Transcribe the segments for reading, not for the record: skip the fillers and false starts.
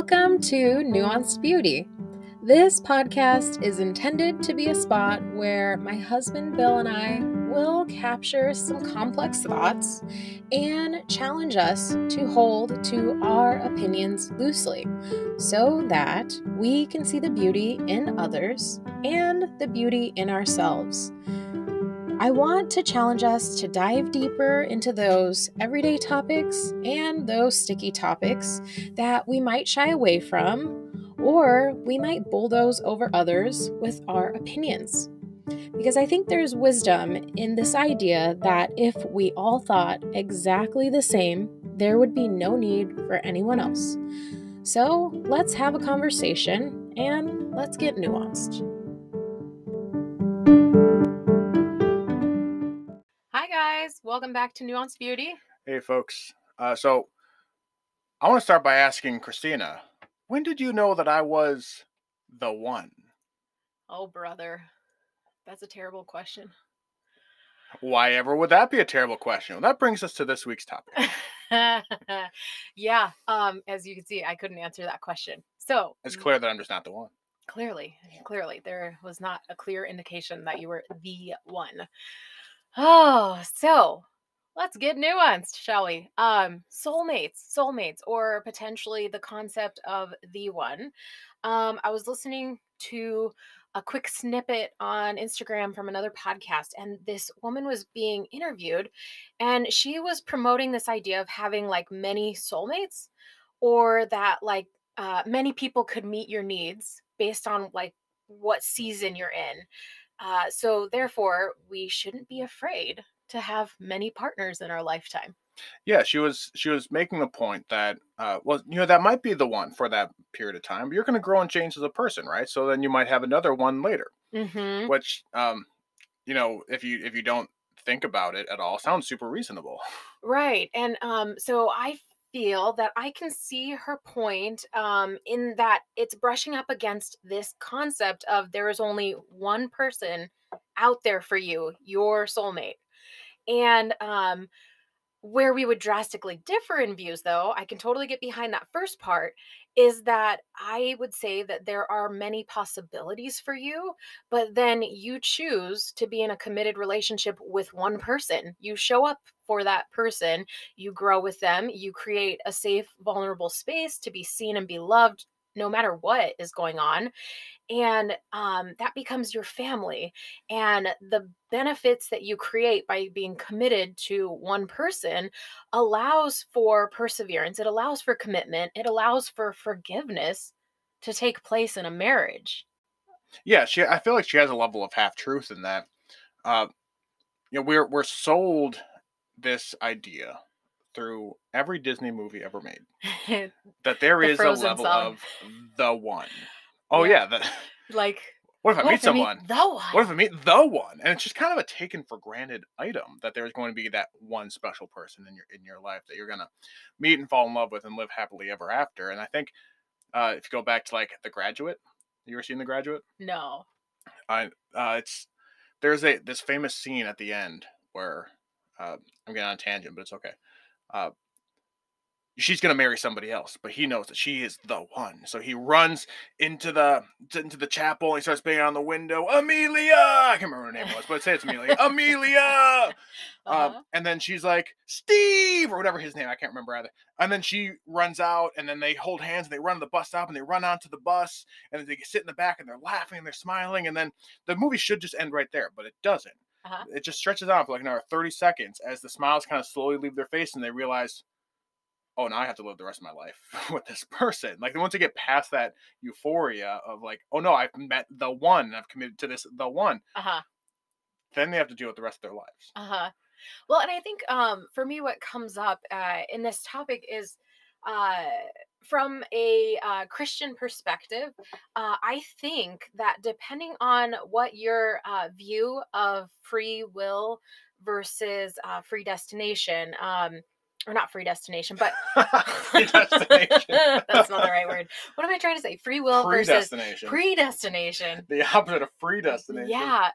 Welcome to Nuanced Beauty. This podcast is intended to be a spot where my husband Bill and I will capture some complex thoughts and challenge us to hold to our opinions loosely so that we can see the beauty in others and the beauty in ourselves. I want to challenge us to dive deeper into those everyday topics and those sticky topics that we might shy away from, or we might bulldoze over others with our opinions. Because I think there's wisdom in this idea that if we all thought exactly the same, there would be no need for anyone else. So let's have a conversation and let's get nuanced. Hi guys, welcome back to Nuanced Beauty. Hey folks, so I want to start by asking Christina, when did you know that I was the one? Oh brother, that's a terrible question. Why ever would that be a terrible question? Well, that brings us to this week's topic. Yeah, as you can see, I couldn't answer that question. So It's clear that I'm just not the one. Clearly, there was not a clear indication that you were the one. Oh, so let's get nuanced, shall we? Soulmates, or potentially the concept of the one. I was listening to a quick snippet on Instagram from another podcast, and this woman was being interviewed, and she was promoting this idea of having like many soulmates, or that like many people could meet your needs based on like what season you're in. So therefore, we shouldn't be afraid to have many partners in our lifetime. Yeah, she was making the point that that might be the one for that period of time, but you're going to grow and change as a person, right? So then you might have another one later, Mm-hmm. which if you don't think about it at all, sounds super reasonable. Right. And so I feel that I can see her point in that it's brushing up against this concept of there is only one person out there for you, your soulmate. And where we would drastically differ in views, though, I can totally get behind that first part, is that I would say that there are many possibilities for you, but then you choose to be in a committed relationship with one person. You show up for that person, you grow with them, you create a safe, vulnerable space to be seen and be loved no matter what is going on. And that becomes your family. And the benefits that you create by being committed to one person allows for perseverance, it allows for commitment, it allows for forgiveness to take place in a marriage. Yeah, I feel like she has a level of half truth in that. We're sold this idea through every Disney movie ever made that there The is a Frozen level song. of the one. Oh Yeah. yeah, Like, what if I meet someone? The one? What if I meet the one? And it's just kind of a taken for granted item that there's going to be that one special person in your life that you're gonna meet and fall in love with and live happily ever after. And I think if you go back to like The Graduate, you ever seen The Graduate? No. There's this famous scene at the end where I'm getting on a tangent, but it's okay. She's gonna marry somebody else, but he knows that she is the one. So he runs into the chapel and he starts banging on the window. Amelia, I can't remember what her name was, but say it's Amelia. Amelia. And then she's like Steve or whatever his name. I can't remember either. And then she runs out, and then they hold hands and they run to the bus stop and they run onto the bus and then they sit in the back and they're laughing and they're smiling, and then the movie should just end right there, but it doesn't. It just stretches out for like another 30 seconds as the smiles kind of slowly leave their face and they realize, oh, now I have to live the rest of my life with this person. Like, once you get past that euphoria of like, oh no, I've met the one, and I've committed to this, the one. Then they have to deal with the rest of their lives. Well, and I think for me, what comes up in this topic is from a Christian perspective, I think that depending on what your view of free will versus predestination, or not predestination, but Predestination. That's not the right word. What am I trying to say? Free will versus predestination. The opposite of predestination. Yeah.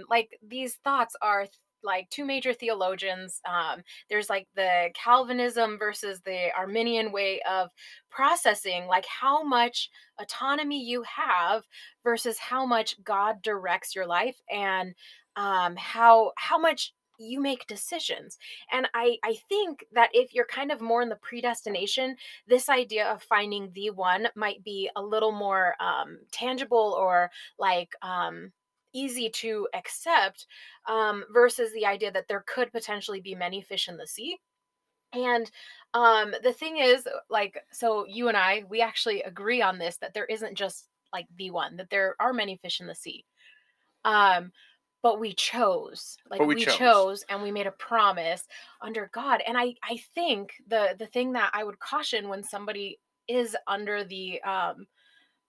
Like these thoughts are like two major theologians. There's like the Calvinism versus the Arminian way of processing, like how much autonomy you have versus how much God directs your life, and how much you make decisions. And I think that if you're kind of more in the predestination, this idea of finding the one might be a little more tangible, or like easy to accept, versus the idea that there could potentially be many fish in the sea. And the thing is, like, so you and I, we actually agree on this, that there isn't just like the one, that there are many fish in the sea. Um, but we chose, But like we we chose. chose, and we made a promise under God. And I think the thing that I would caution when somebody is under the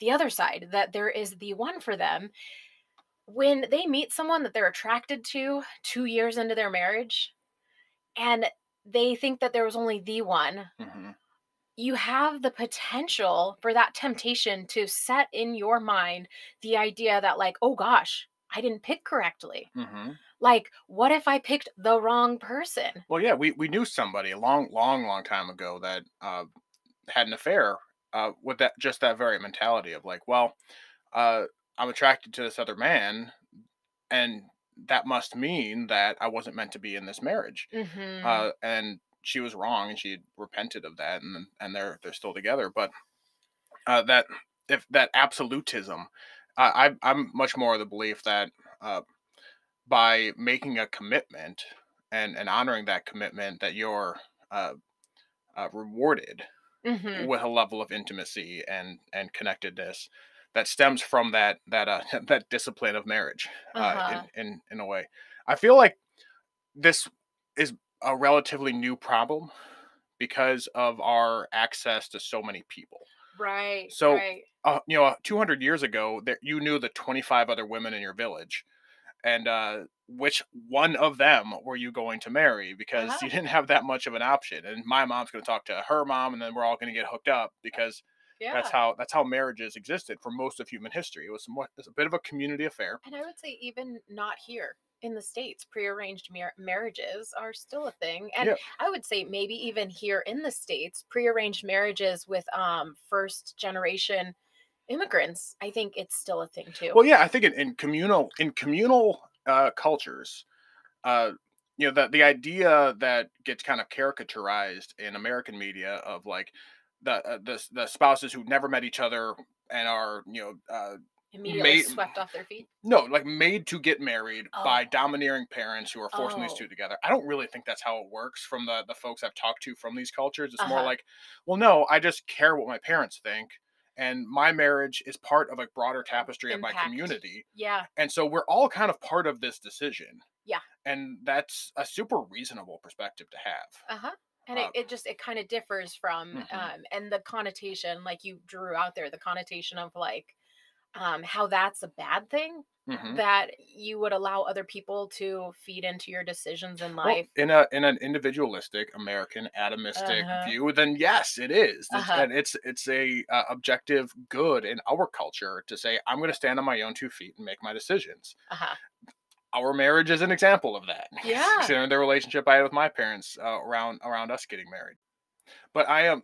other side, that there is the one for them, when they meet someone that they're attracted to 2 years into their marriage, and they think that there was only the one, Hmm. you have the potential for that temptation to set in your mind the idea that, like, oh gosh, I didn't pick correctly. Hmm. Like, what if I picked the wrong person? Well, yeah, we knew somebody a long time ago that had an affair with that, just that very mentality of like, well, uh, I'm attracted to this other man, and that must mean that I wasn't meant to be in this marriage. Hmm. And she was wrong, and she repented of that, and they're still together. But that if that absolutism, I'm much more of the belief that uh, by making a commitment and honoring that commitment, that you're uh, rewarded Hmm. with a level of intimacy and connectedness that stems from that that discipline of marriage. Uh-huh. In a way, I feel like this is a relatively new problem because of our access to so many people. Right, So, right. 200 years ago, that you knew the 25 other women in your village, and which one of them were you going to marry? Because Uh-huh. you didn't have that much of an option. And my mom's going to talk to her mom, and then we're all going to get hooked up because Yeah. that's how marriages existed for most of human history. It was a bit of a community affair. And I would say even not here in the States, prearranged marriages are still a thing. And Yeah. I would say maybe even here in the States, prearranged marriages with first generation immigrants, I think it's still a thing too. Well, yeah, I think in communal cultures, uh, the idea that gets kind of caricaturized in American media of like the spouses who never met each other and are Immediately made swept off their feet. no, like made to get married by Oh, domineering parents who are forcing these two oh, together. I don't really think that's how it works from the folks I've talked to from these cultures. It's more uh-huh. like, well, no, I just care what my parents think, and my marriage is part of a broader tapestry of my Impact. community, Yeah. and so we're all kind of part of this decision, Yeah. and that's a super reasonable perspective to have. Uh-huh. And it kind of differs from Mhm. and the connotation, like you drew out there, the connotation of like how that's a bad thing, Mhm. that you would allow other people to feed into your decisions in Well, life. in an individualistic American atomistic Uh-huh. view, then yes, it is. Uh-huh. And it's a objective good in our culture to say I'm going to stand on my own 2 feet and make my decisions. Uh-huh. Our marriage is an example of that. Yeah. Considering the relationship I had with my parents around us getting married. But I am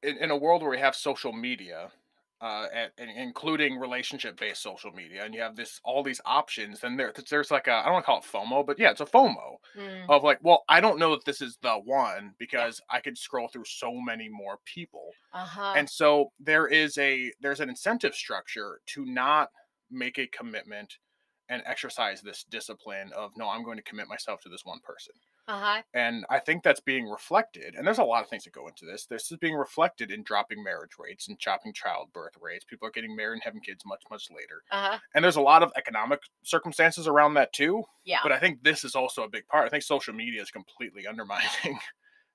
in a world where we have social media, and including relationship-based social media, and you have this all these options, then there's like a, I don't want to call it FOMO, but yeah, it's a FOMO Mm, of like, well, I don't know that this is the one yeah. because I could scroll through so many more people, Uh-huh. and so there's an incentive structure to not make a commitment and exercise this discipline of no, I'm going to commit myself to this one person. Uh-huh. And I think that's being reflected. And there's a lot of things that go into this. This is being reflected in dropping marriage rates and chopping childbirth rates. People are getting married and having kids much later. Uh-huh. And there's a lot of economic circumstances around that too. Yeah. But I think this is also a big part. I think social media is completely undermining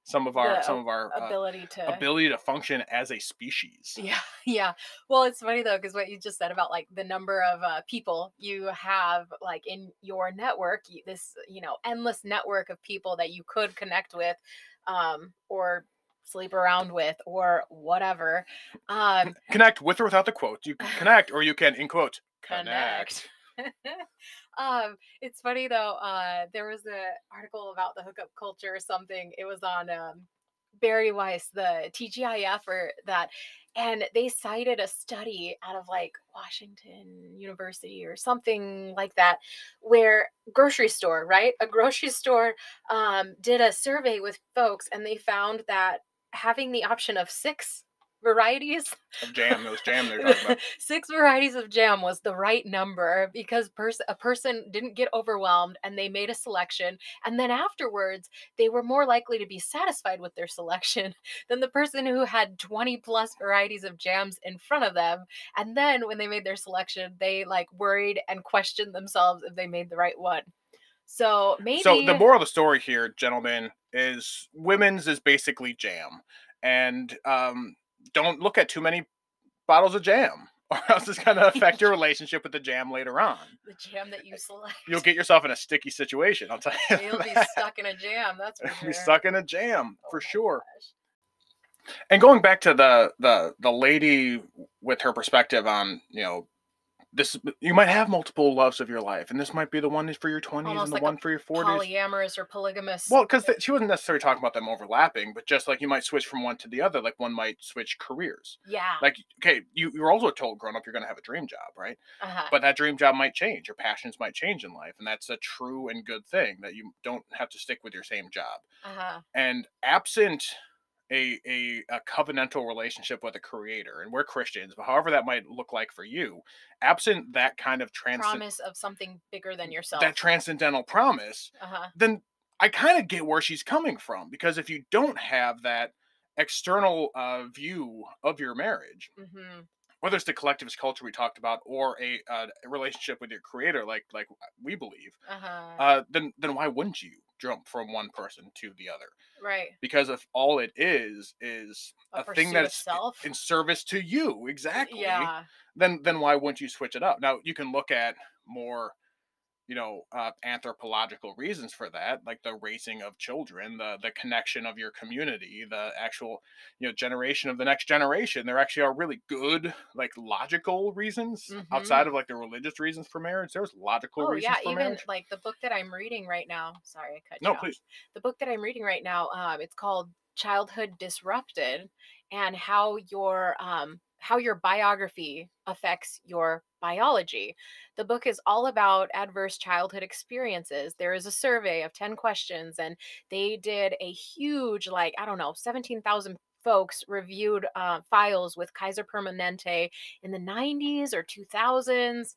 some of our The some of our ability to. ability to function as a species. Yeah, yeah. Well, it's funny though, because what you just said about like the number of people you have like in your network, this, endless network of people that you could connect with, or sleep around with, or whatever. Um, Connect with or without the quote. You can connect or you can, in quote, Connect. connect. It's funny though. There was a article about the hookup culture or something. It was on Barry Weiss, the TGIF, or that, and they cited a study out of like Washington University or something like that, where grocery store, right? A grocery store did a survey with folks, and they found that having the option of six varieties Of jam, those jam they're talking about. six varieties of jam was the right number because a person didn't get overwhelmed and they made a selection, and then afterwards they were more likely to be satisfied with their selection than the person who had 20 plus varieties of jams in front of them, and then when they made their selection they like worried and questioned themselves if they made the right one. So So the maybe. moral of the story here, gentlemen, is women's is basically jam, and don't look at too many bottles of jam, or else it's gonna affect your relationship with the jam later on. The jam that you You'll select. get yourself in a sticky situation. I'll tell you You'll be that. stuck in a jam, that's for You'll be sure. stuck in a jam Oh for my sure. gosh. And going back to the lady with her perspective on this, you might have multiple loves of your life, and this might be the one for your 20s and Almost the like a one for your 40s. polyamorous or polygamous. Well, because she wasn't necessarily talking about them overlapping, but just like you might switch from one to the other, like one might switch careers. Yeah. Like, okay, you're also told growing up you're going to have a dream job, right? Uh-huh. But that dream job might change. Your passions might change in life, and that's a true and good thing that you don't have to stick with your same job. Uh-huh. And absent a covenantal relationship with a creator, and we're Christians, but however that might look like for you, absent that kind of Promise of something bigger than that yourself. transcendental promise, Uh-huh. then I kind of get where she's coming from, because if you don't have that external view of your marriage, Mm-hmm. whether it's the collectivist culture we talked about or a relationship with your creator, like we believe, Uh-huh. then why wouldn't you jump from one person to the other? Right. Because if all it is A a thing that pursuit of is self. in service to you exactly, Yeah. then why wouldn't you switch it up? Now you can look at more anthropological reasons for that, like the raising of children, the connection of your community, the actual generation of the next generation. There actually are really good, like, logical reasons outside Mm-hmm. of like the religious reasons for marriage. There's logical Oh yeah, reasons for even marriage. like the book that I'm reading right now. Sorry, I cut No, you off. please. The book that I'm reading right now, it's called Childhood Disrupted, and how your biography affects your biology. The book is all about adverse childhood experiences. There is a survey of 10 questions, and they did a huge, like, I don't know, 17,000 folks reviewed files with Kaiser Permanente in the 90s or 2000s,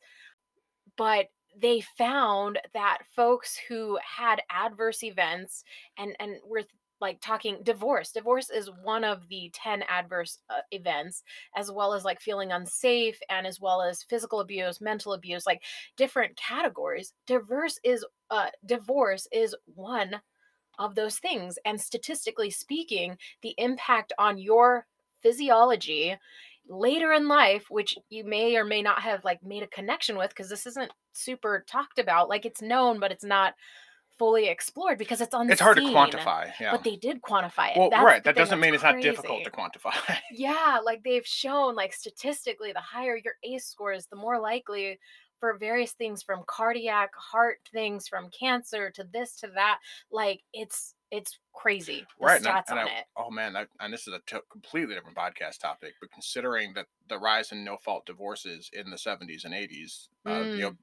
but they found that folks who had adverse events, and we're like talking divorce is one of the 10 adverse events, as well as like feeling unsafe, and as well as physical abuse, mental abuse, like different categories. Divorce is one of those things, and statistically speaking, the impact on your physiology later in life, which you may or may not have like made a connection with, because this isn't super talked about, like it's known but it's not fully explored because it's It's hard to unseen, quantify, yeah. but they did quantify it. Well, That's right, the that thing doesn't that's mean it's not difficult crazy. to quantify. Yeah, like they've shown, like statistically, the higher your ACE score is, the more likely for various things, from cardiac, heart things, from cancer to this to that. Like it's crazy, the Right, stats and on I it. oh man, and this is a completely different podcast topic, but considering that the rise in no fault divorces in the 70s and 80s, Mm,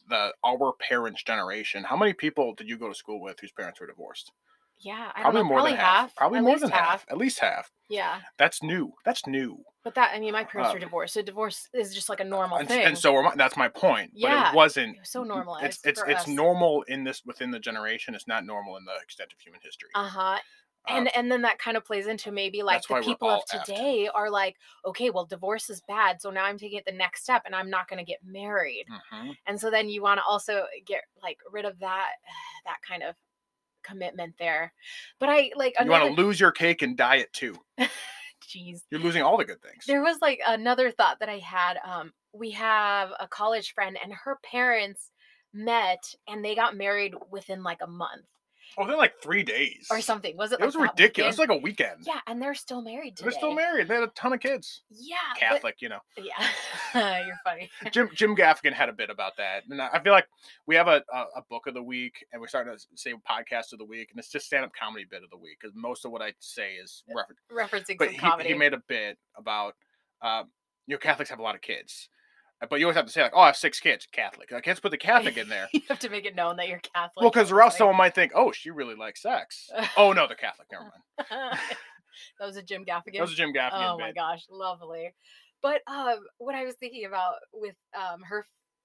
the our parents' generation, how many people did you go to school with whose parents were divorced? yeah, I don't Probably know, more than probably half. half, Probably at more least than half. half. At least half. Yeah, That's new. That's new. but that, I mean, my parents Uh, were divorced, so divorce is just like a normal and thing. so that's my point. But it Yeah, wasn't. it was so It's normalized it's for it's us. normal in this within the generation. It's not normal in the extent of human history. Uh-huh. Uh, And then that kind of plays into maybe like that's the why we're people of all effed. today are like, okay, well, divorce is bad, so now I'm taking it the next step and I'm not going to get married. Hmm. And so then you want to also get like rid of that that kind of commitment there. But I like You want another. to lose your cake and die it too. Jeez. You're losing all the good things. There was like another thought that I had. We have a college friend, and her parents met and they got married within like a month. Within like 3 days. or something. Was it It like was that ridiculous. weekend? It's like a weekend. Yeah, and they're still married They're still today. married. They had a ton of kids. Yeah, Catholic, yeah. You're funny. Jim Gaffigan had a bit about that, and I feel like we have a book of the week, and we're starting to say podcast of the week, and it's just stand up comedy bit of the week because most of what I say is reference. Referencing But some comedy. he made a bit about Catholics have a lot of kids, but you always have to say like, oh, I have 6 kids, Catholic. I can't put the Catholic in there. You have to make it known that you're Catholic. Well, because or else someone might think, oh, she really likes sex. Oh no, they're Catholic. Never mind. That was a Jim Gaffigan. That was a Jim Gaffigan Oh bit. my gosh, lovely. But what I was thinking about with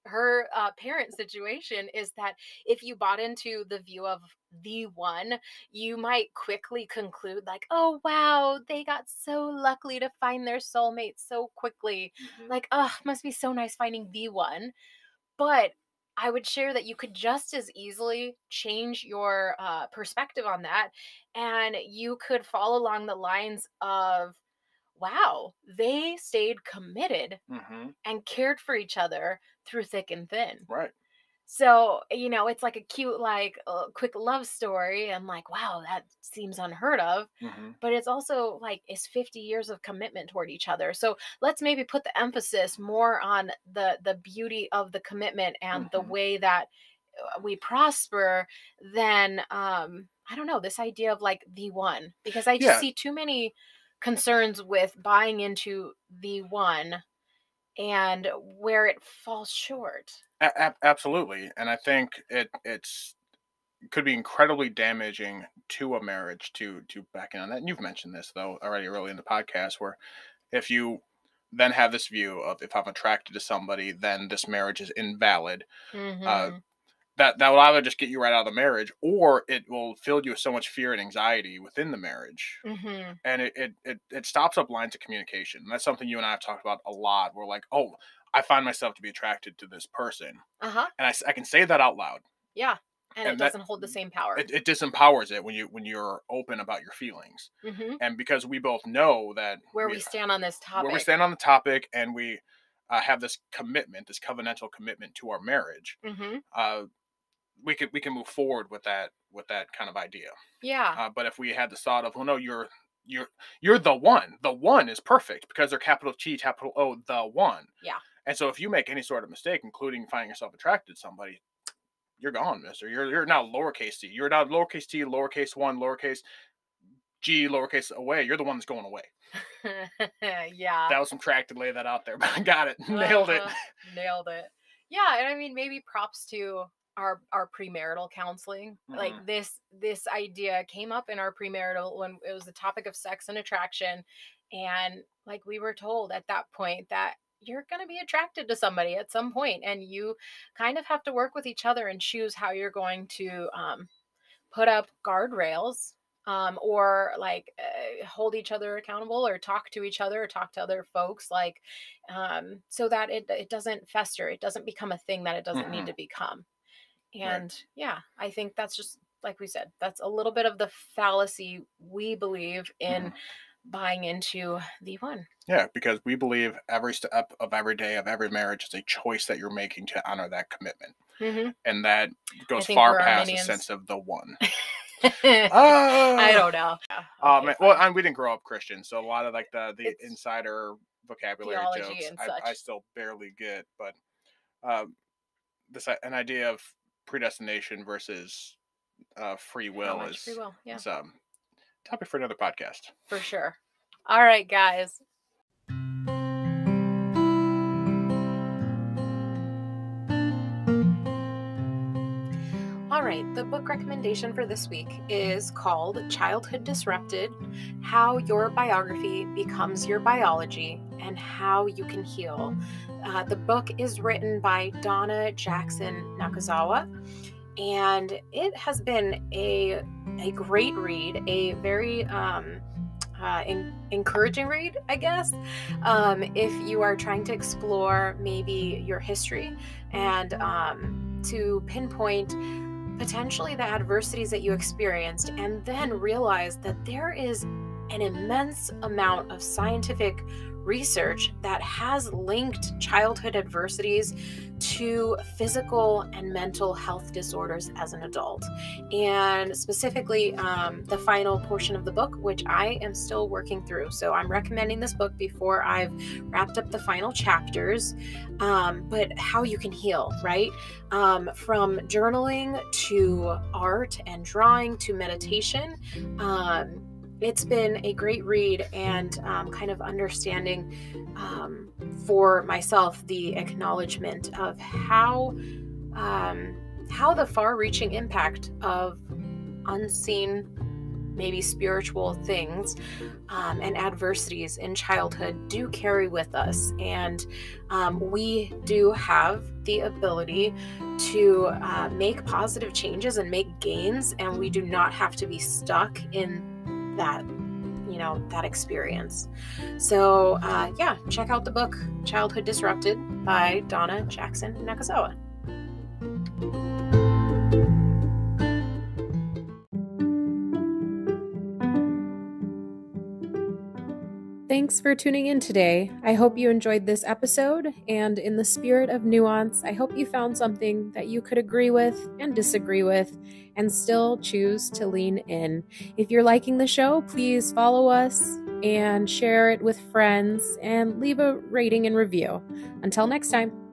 her parent situation is that if you bought into the view of the one, you might quickly conclude like, oh wow, they got so lucky to find their soulmate so quickly. Like, oh, must be so nice finding the one. But I would share that you could just as easily change your perspective on that, and you could fall along the lines of, wow, they stayed committed Mm-hmm. and cared for each other through thick and thin. Right. So, it's like a cute, like, quick love story. And like, wow, that seems unheard of. Mm-hmm. But it's also like, it's 50 years of commitment toward each other. So let's maybe put the emphasis more on the beauty of the commitment and the Mm-hmm. way that we prosper than, I don't know, this idea of like the one. Because I just Yeah. see too many concerns with buying into the one and where it falls short. Absolutely, and I think it could be incredibly damaging to a marriage to back in on that. And you've mentioned this though already early in the podcast, where if you then have this view of if I'm attracted to somebody, then this marriage is invalid. Mm-hmm. That will either just get you right out of the marriage, or it will fill you with so much fear and anxiety within the marriage, Mm-hmm. and it stops up lines of communication. And that's something you and I have talked about a lot. We're like, oh, I find myself to be attracted to this person, Uh-huh. and I can say that out loud. Yeah. And it And that doesn't hold the same power. it disempowers it when you're open about your feelings, Mm-hmm. and because we both know that Where we stand on this topic. where we stand on the topic, and we have this commitment, this covenantal commitment to our marriage. Mm-hmm. We can move forward with that kind of idea. Yeah. But if we had the thought of, well, no, you're the one. The one is perfect because they're capital T, capital O, the one. Yeah. And so if you make any sort of mistake, including finding yourself attracted to somebody, you're gone, mister. You're now lowercase t. You're now lowercase t, lowercase one, lowercase g, lowercase away. You're the one that's going away. Yeah. That was some track to lay that out there, but I got it. Nailed it. Nailed it. Yeah, and I mean, maybe props to our premarital counseling. Mhm. Like this idea came up in our premarital when it was the topic of sex and attraction, and like we were told at that point that you're going to be attracted to somebody at some point, and you kind of have to work with each other and choose how you're going to put up guardrails, or like hold each other accountable, or talk to each other, or talk to other folks, like so that it doesn't fester, it doesn't become a thing that it doesn't need Mhm. to become. Right. And yeah, I think that's just like we said, that's a little bit of the fallacy we believe in buying into the one. Yeah, because we believe every step of every day of every marriage is a choice that you're making to honor that commitment. Mm-hmm. And that goes think far we're past the Arminians. sense of the one. I don't know. Oh Okay, man, fine. well, we didn't grow up Christian, so a lot of like the It's insider vocabulary theology jokes and I such. still barely get. But an idea of predestination versus free How will much free will? Yeah, is topic for another podcast. for sure. All right, guys. All right, the book recommendation for this week is called Childhood Disrupted: How Your Biography Becomes Your Biology and How You Can Heal. The book is written by Donna Jackson Nakazawa, and it has been a great read, a very encouraging read, I guess, if you are trying to explore maybe your history and to pinpoint potentially the adversities that you experienced, and then realize that there is an immense amount of scientific research that has linked childhood adversities to physical and mental health disorders as an adult. And specifically, the final portion of the book, which I am still working through. So I'm recommending this book before I've wrapped up the final chapters. But how you can heal, right? From journaling to art and drawing to meditation. It's been a great read, and kind of understanding for myself the acknowledgement of how the far-reaching impact of unseen, maybe spiritual things and adversities in childhood do carry with us. And we do have the ability to make positive changes and make gains, and we do not have to be stuck in that experience. So check out the book Childhood Disrupted by Donna Jackson Nakazawa. Thanks for tuning in today. I hope you enjoyed this episode, and in the spirit of nuance, I hope you found something that you could agree with and disagree with and still choose to lean in. If you're liking the show, please follow us and share it with friends and leave a rating and review. Until next time.